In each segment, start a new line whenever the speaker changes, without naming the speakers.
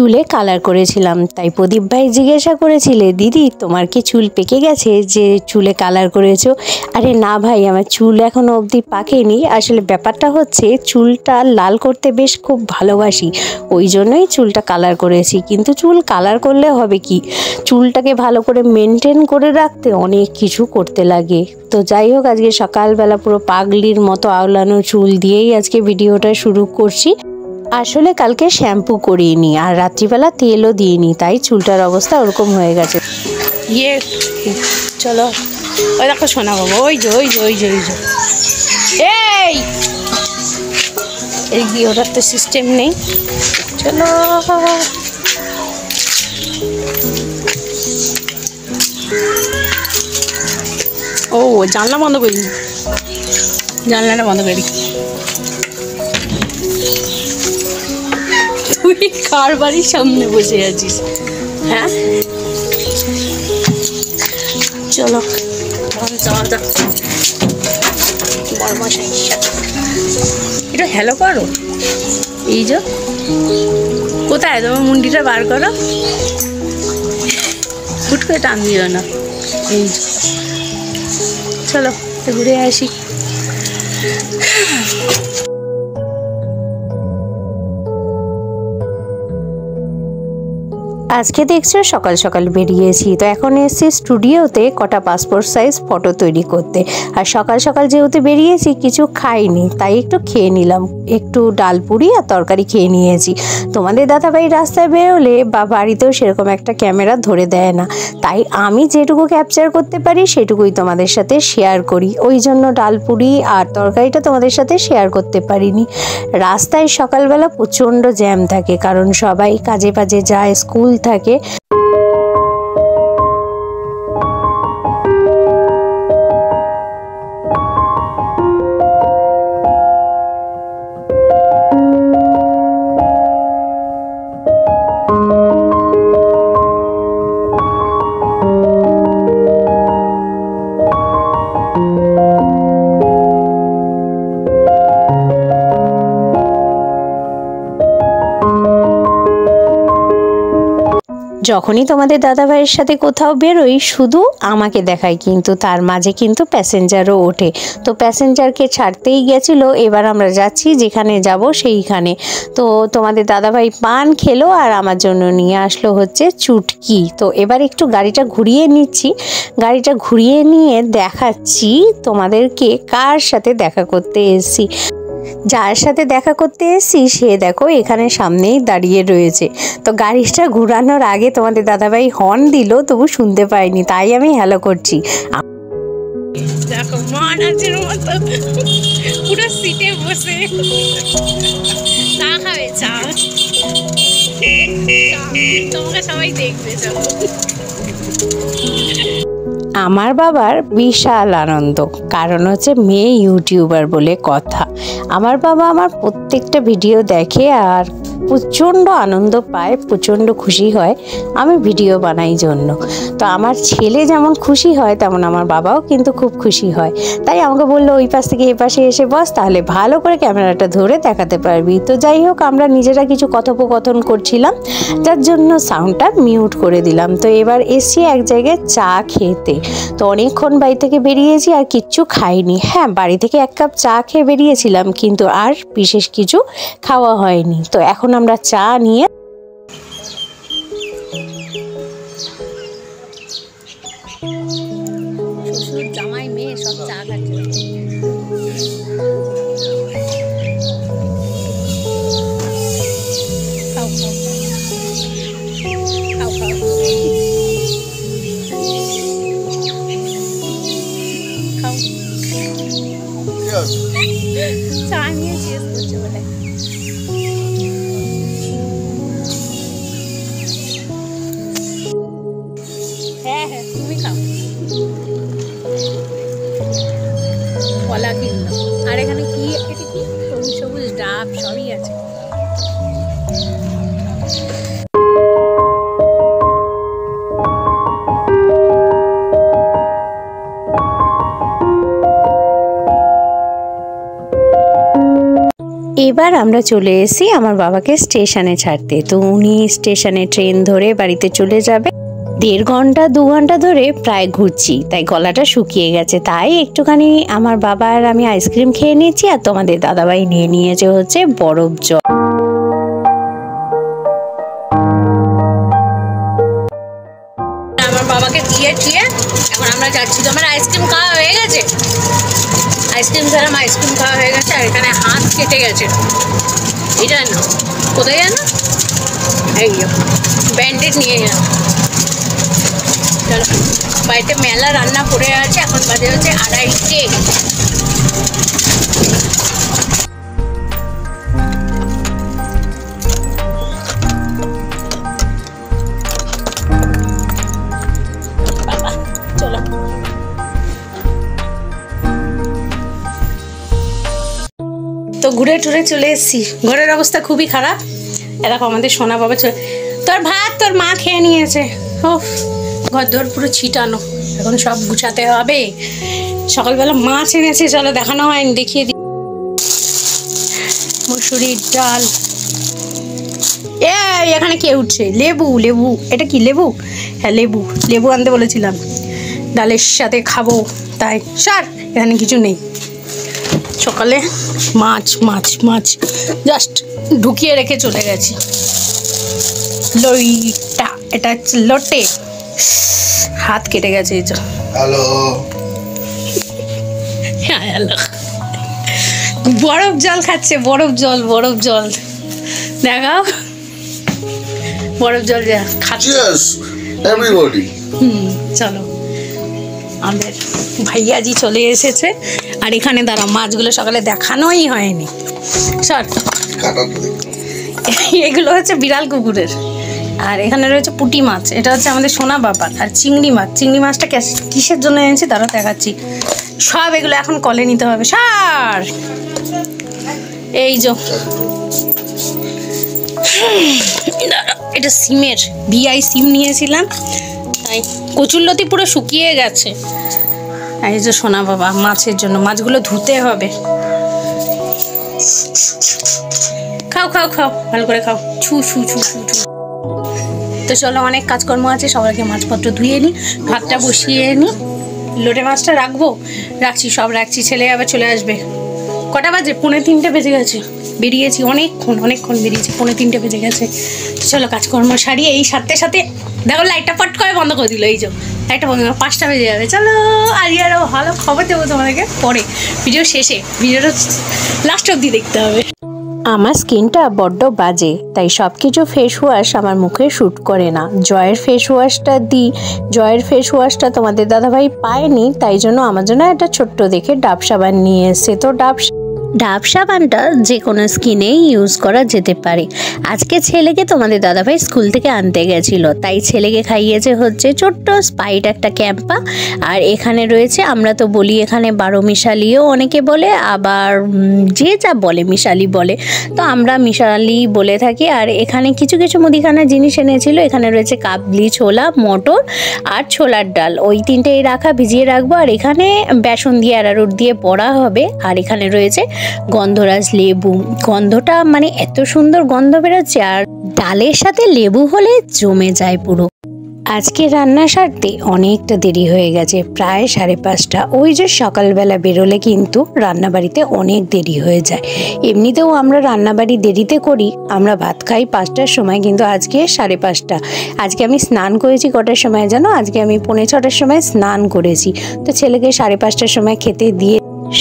চুলে কালার করেছিলাম, তাই প্রদীপ ভাই জিজ্ঞাসা করেছিলে, দিদি তোমার কি চুল পেকে গেছে যে চুলে কালার করেছো? আরে না ভাই, আমার চুল এখনো অবধি পাকেনি। আসলে ব্যাপারটা হচ্ছে চুলটা লাল করতে বেশ খুব ভালোবাসি, ওই জন্যই চুলটা কালার করেছি। কিন্তু চুল কালার করলে হবে কি, চুলটাকে ভালো করে মেনটেন করে রাখতে অনেক কিছু করতে লাগে। তো যাই হোক, আজকে সকালবেলা পুরো পাগলির মতো আওলানো চুল দিয়েই আজকে ভিডিওটা শুরু করছি। আসলে কালকে শ্যাম্পু করিনি আর রাত্রিবেলা তেলও দিইনি, তাই চুলটার অবস্থা ওরকম হয়ে গেছে। চলো, ওই দেখো শোনা বাবু, ওই যে ওই যে ওই যে ওই যে এই কি, ওটার তো সিস্টেম নেই। চলো, ও জানলা বন্ধ করি, জানলাটা বন্ধ করি। তুই কার বাড়ির সামনে বসে আছিস? হ্যাঁ চলো যাওয়া যাক। বড়মশাই এটা হ্যালো করো, এই যে কোথায় তোমার মুন্ডিটা বার করো, হুট করে টান দিও না। এই চলো ঘুরে আসি। আজকে দেখছো সকাল সকাল বেরিয়েছি, তো এখন এসেছি স্টুডিওতে কটা পাসপোর্ট সাইজ ফটো তৈরি করতে। আর সকাল সকাল যেহেতু বেরিয়েছি কিছু খাইনি, তাই একটু খেয়ে নিলাম, একটু ডাল পুরি আর তরকারি খেয়ে নিয়েছি। তোমাদের দাদাভাই রাস্তায় বেরোলে বা বাড়িতেও সেরকম একটা ক্যামেরা ধরে দেয় না, তাই আমি যেটুকু ক্যাপচার করতে পারি সেটুকুই তোমাদের সাথে শেয়ার করি, ওই জন্য ডাল পুরি আর তরকারিটা তোমাদের সাথে শেয়ার করতে পারিনি। রাস্তায় সকালবেলা প্রচণ্ড জ্যাম থাকে, কারণ সবাই কাজে বাজে যায়, স্কুল থাকে। যখনই তোমাদের দাদাভাইয়ের সাথে কোথাও বেরোই শুধু আমাকে দেখায়, কিন্তু তার মাঝে কিন্তু প্যাসেঞ্জারও ওঠে। তো প্যাসেঞ্জারকে ছাড়তেই গেছিলো, এবার আমরা যাচ্ছি যেখানে যাব সেইখানে। তো তোমাদের দাদাভাই পান খেলো আর আমার জন্য নিয়ে আসলো হচ্ছে চুটকি। তো এবার একটু গাড়িটা ঘুরিয়ে নিচ্ছি, গাড়িটা ঘুরিয়ে নিয়ে দেখাচ্ছি তোমাদেরকে কার সাথে দেখা করতে এসেছি। যার সাথে দেখা করতে এসেছি সে দেখো এখানে সামনেই দাঁড়িয়ে রয়েছে। তো গাড়িটা ঘুরানোর আগে তোমাদের দাদাভাই হর্ন দিল, তবু শুনতে পাইনি, তাই আমি হ্যালো করছি। দেখো মহারাজের মতো পুরো সিটে বসে চা খাবে, চা তোমাকে সবাই দেখবে। চলো, আমার বাবার বিশাল আনন্দ, কারণ হচ্ছে মেয়ে ইউটিউবার বলে কথা। আমার বাবা আমার প্রত্যেকটা ভিডিও দেখে আর প্রচণ্ড আনন্দ পায়, প্রচণ্ড খুশি হয় আমি ভিডিও বানাই জন্য। তো আমার ছেলে যেমন খুশি হয় তেমন আমার বাবাও কিন্তু খুব খুশি হয়, তাই আমাকে বললো ওই পাশ থেকে এই পাশে এসে বস, তাহলে ভালো করে ক্যামেরাটা ধরে দেখাতে পারবি। তো যাই হোক, আমরা নিজেরা কিছু কথোপকথন করছিলাম, যার জন্য সাউন্ডটা মিউট করে দিলাম। তো এবার এসছি এক জায়গায় চা খেতে। তো অনেকক্ষণ বাড়ি থেকে বেরিয়েছি আর কিচ্ছু খাইনি। হ্যাঁ, বাড়ি থেকে এক কাপ চা খেয়ে বেরিয়েছিলাম, কিন্তু আর বিশেষ কিছু খাওয়া হয়নি। তো এখন আমরা চা নিয়ে শ্বশুর জামাই মেয়ে সব চা খাচ্ছে। খাও খাও খাও খাও, চা নিয়ে শেষ করছে বলে। হ্যাঁ হ্যাঁ, তুমি খাও। কলা কিনলাম, আর এখানে কি, এটা কি সবুজ সবুজ ডাব সবই আছে। এবার আমরা চলে এসেছি আমার বাবাকে স্টেশনে ছাড়তে। তো উনি স্টেশনে ট্রেন ধরে বাড়িতে চলে যাবে। 1.5 ঘন্টা 2 ঘন্টা ধরে প্রায় ঘুরছি, তাই গলাটা শুকিয়ে গেছে। তাই একটুখানি আমার বাবা আর আমি আইসক্রিম খেয়ে নিয়েছি, আর তোমাদের দাদাভাই নিয়ে নিয়েছে হচ্ছে বরফ জল। আমার বাবাকে দিয়ে এখন আমরা যাচ্ছি। তোমার আইসক্রিম খাওয়া হয়ে গেছে? আইসক্রিম খেলাম, আইসক্রিম খাওয়া হয়ে গেছে। আর এখানে হাত কেটে গেছে, এটা না কোথায় জানো, এই ব্যান্ডেড নিয়ে গেলাম। চলো, বাড়িতে মেলা রান্না করে আছে। এখন বাজে হচ্ছে 2:30। চলো, তো ঘুরে টুরে চলে এসেছি। ঘরের অবস্থা খুবই খারাপ। এরকম আমাদের সোনা বাবা তোর ভাত তোর মা খেয়ে নিয়েছে। ও ঘর দোর পুরো ছিটানো, এখন সব গুছাতে হবে। সকালবেলা মাছ এনেছে, চলো দেখানো হয়নি, দেখিয়ে দিই। মসুরির ডাল। এখানে কে উঠছে? লেবু, লেবু। এটা কি লেবু? হ্যাঁ লেবু, লেবু আনতে বলেছিলাম ডালের সাথে খাবো, তাই সার এখানে কিছু নেই। সকালে মাছ মাছ মাছ জাস্ট ঢুকিয়ে রেখে চলে গেছি। লইটা, এটা হচ্ছে লোটে। হাত কেটে গেছে এই যে। Hello, hello. বরফ জল খাচ্ছে, বরফ জল, বরফ জল দেখাও। বরফ জল খাচ্ছে এভরিবডি। চলো, আমাদের ভাইয়াজি চলে এসেছে। আর এখানে দাঁড়া, মাছগুলো সকালে দেখানোই হয়নি। সর, এগুলো হচ্ছে বিড়াল কুকুরের। আর এখানে রয়েছে পুঁটি মাছ, এটা হচ্ছে আমাদের সোনা বাবার। আর চিংড়ি মাছ, চিংড়ি মাছটা কিসের জন্য এনেছি তারা দেখাচ্ছি। সব এগুলো এখন কলে নিতে হবে। সার, এই যে এটা সিমের ভিআই সিম নিয়েছিলাম, তাই কচুরলতি পুরো শুকিয়ে গেছে। এই যে সোনা বাবা মাছের জন্য, মাছগুলো ধুতে হবে। খাও খাও খাও, ভালো করে খাও। ছু ছু ছু ছু ছু। তো চলো, অনেক কাজকর্ম আছে, সবাইকে মাছপত্র ধুয়ে নিই, ভাতটা বসিয়ে নিই। লোটে মাছটা রাখছি, সব রাখছি। ছেলে আবার চলে আসবে। কটা বাজে? 2:45 বেজে গেছে। বেরিয়েছি অনেকক্ষণ বেরিয়েছি, 2:45 বেজে গেছে। চলো কাজকর্ম সারিয়ে এই সাথে সাথে দেখো লাইটটা পট করে বন্ধ করে দিল। এই যে লাইটটা বন্ধ, 5টা বেজে যাবে। চলো, আরও ভালো খবর দেবো তোমাদেরকে পরে, ভিডিও শেষে। ভিডিওটা লাস্ট অবধি দেখতে হবে। আমার স্কিনটা বড্ড বাজে, তাই সব কিছু ফেস ওয়াশ আমার মুখে শ্যুট করে না। জয়ের ফেস ওয়াশটা দিই, জয়ের ফেস ওয়াশটা তোমাদের দাদাভাই পায়নি, তাই জন্য আমার জন্য একটা ছোট্ট দেখে ডাব সাবান নিয়ে এসছে। তো ডাব সাবানটা যে কোনো স্কিনেই ইউজ করা যেতে পারে। আজকে ছেলেকে তোমাদের দাদাভাই স্কুল থেকে আনতে গেছিলো, তাই ছেলেকে খাইয়েছে হচ্ছে ছোট্ট স্পাইট একটা ক্যাম্পা। আর এখানে রয়েছে, আমরা তো বলি এখানে 12 মিশালিও অনেকে বলে, আবার যে যা বলে মিশালি বলে, তো আমরা মিশালি বলে থাকি। আর এখানে কিছু কিছু মুদিখানার জিনিস এনেছিল। এখানে রয়েছে কাবলি ছোলা, মটর আর ছোলার ডাল, ওই 3টেই রাখা, ভিজিয়ে রাখবো। আর এখানে বেসন দিয়ে অ্যারারুট দিয়ে বড়া হবে। আর এখানে রয়েছে গন্ধরাজ লেবু, গন্ধটা মানে এত সুন্দর গন্ধ বেরোচ্ছে, আর ডালের সাথে লেবু হলে জমে যায় পুরো। আজকে রান্না সারতে অনেকটা দেরি হয়ে গেছে, প্রায় 5:30। ওই যে সকালবেলা বেরোলে কিন্তু রান্নাবাড়িতে অনেক দেরি হয়ে যায়। এমনিতেও আমরা রান্নাবাড়ি দেরিতে করি, আমরা ভাত খাই 5টার সময়, কিন্তু আজকে 5:30। আজকে আমি স্নান করেছি কটার সময় জানো? আজকে আমি 6:45টার সময় স্নান করেছি। তো ছেলেকে 5:30টার সময় খেতে দিয়ে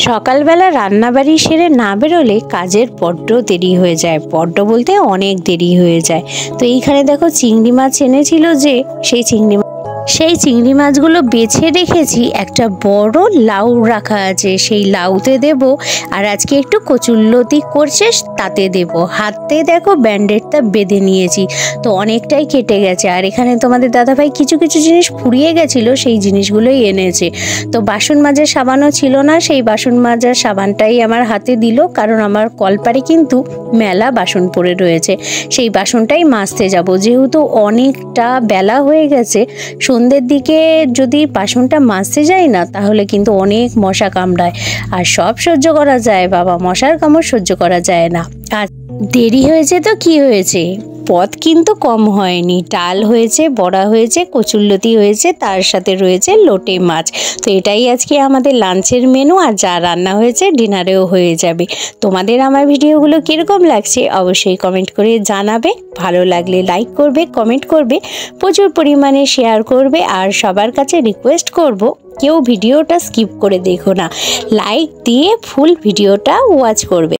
সকালবেলা রান্নাবাড়ি সেরে না বেরোলে কাজের বড্ড দেরি হয়ে যায়, বড্ড বলতে অনেক দেরি হয়ে যায়। তো এইখানে দেখো চিংড়ি মাছ এনেছিল, যে সেই চিংড়ি মাছগুলো বেছে রেখেছি। একটা বড় লাউ রাখা আছে, সেই লাউতে দেব। আর আজকে একটু কচুরলতি করছে, তাতে দেব। হাতে দেখো ব্যান্ডেডটা বেঁধে নিয়েছি, তো অনেকটাই কেটে গেছে। আর এখানে তোমাদের দাদাভাই কিছু কিছু জিনিস ফুরিয়ে গেছিলো, সেই জিনিসগুলোই এনেছে। তো বাসন মাজার সাবানও ছিল না, সেই বাসন মাজার সাবানটাই আমার হাতে দিল, কারণ আমার কলপারে কিন্তু মেলা বাসন পড়ে রয়েছে, সেই বাসনটাই মাজতে যাব। যেহেতু অনেকটা বেলা হয়ে গেছে, সন্ধ্যের দিকে যদি বাসনটা মাজতে যাই না তাহলে কিন্তু অনেক মশা কামড়ায়, আর সব সহ্য করা যায় বাবা, মশার কামড় সহ্য করা যায় না। আর দেরি হয়েছে তো কি হয়েছে, পদ কিন্তু কম হয়নি, ডাল হয়েছে, বড়া হয়েছে, কচুরলতি হয়েছে, তার সাথে রয়েছে লোটে মাছ। তো এটাই আজকে আমাদের লাঞ্চের মেনু, আর যা রান্না হয়েছে ডিনারেও হয়ে যাবে। তোমাদের আমার ভিডিওগুলো কীরকম লাগছে অবশ্যই কমেন্ট করে জানাবে। ভালো লাগলে লাইক করবে, কমেন্ট করবে, প্রচুর পরিমাণে শেয়ার করবে, আর সবার কাছে রিকোয়েস্ট করব কেউ ভিডিওটা স্কিপ করে দেখো না, লাইক দিয়ে ফুল ভিডিওটা ওয়াচ করবে।